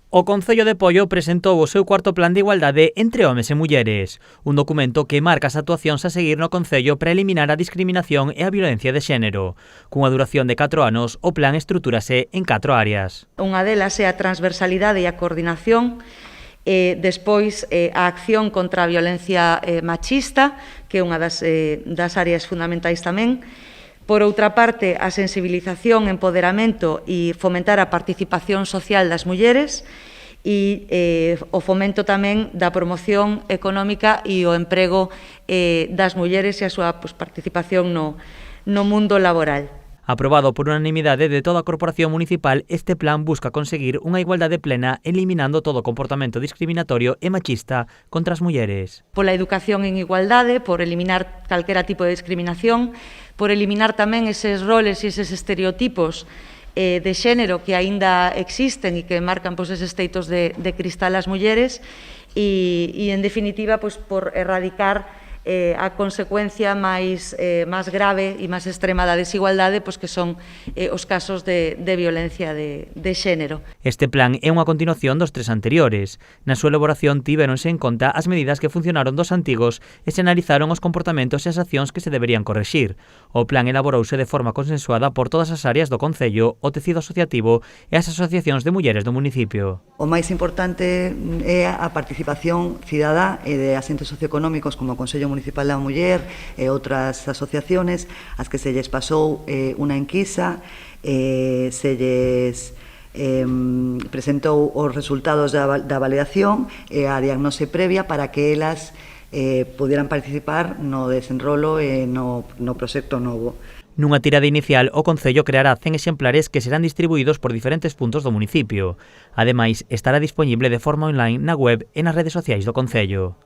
O Concello de Poio presentou o seu cuarto plan de igualdade entre homes e mulleres, un documento que marca as actuacións a seguir no Concello para eliminar a discriminación e a violencia de xénero. Cunha duración de 4 anos, o plan estrutúrase en 4 áreas. Unha delas é a transversalidade e a coordinación, despois a acción contra a violencia machista, que é unha das áreas fundamentais tamén. Por outra parte, a sensibilización, empoderamento e fomentar a participación social das mulleres e o fomento tamén da promoción económica e o emprego das mulleres e a súa participación no mundo laboral. Aprobado por unanimidade de toda a corporación municipal, este plan busca conseguir unha igualdade plena eliminando todo comportamento discriminatorio e machista contra as mulleres. Pola educación en igualdade, por eliminar calquera tipo de discriminación, por eliminar tamén eses roles e eses estereotipos de xénero que aínda existen e que marcan eses teitos de cristal ás mulleres e en definitiva, por erradicar a consecuencia máis grave e máis extrema da desigualdade, que son os casos de violencia de xénero. Este plan é unha continuación dos 3 anteriores. Na súa elaboración tivéronse en conta as medidas que funcionaron dos antigos e se analizaron os comportamentos e as accións que se deberían correxir. O plan elaborouse de forma consensuada por todas as áreas do Concello, o tecido asociativo e as asociacións de mulleres do municipio. O máis importante é a participación cidadá e de asentes socioeconómicos como o Consello Municipal da Muller e outras asociaciones as que se lles pasou unha enquisa, se lles presentou os resultados da validación e a diagnose previa para que elas pudieran participar no desenrolo e no proxecto novo. Nunha tirada inicial, o Concello creará 100 exemplares que serán distribuídos por diferentes puntos do municipio. Ademais, estará dispoñible de forma online na web e nas redes sociais do Concello.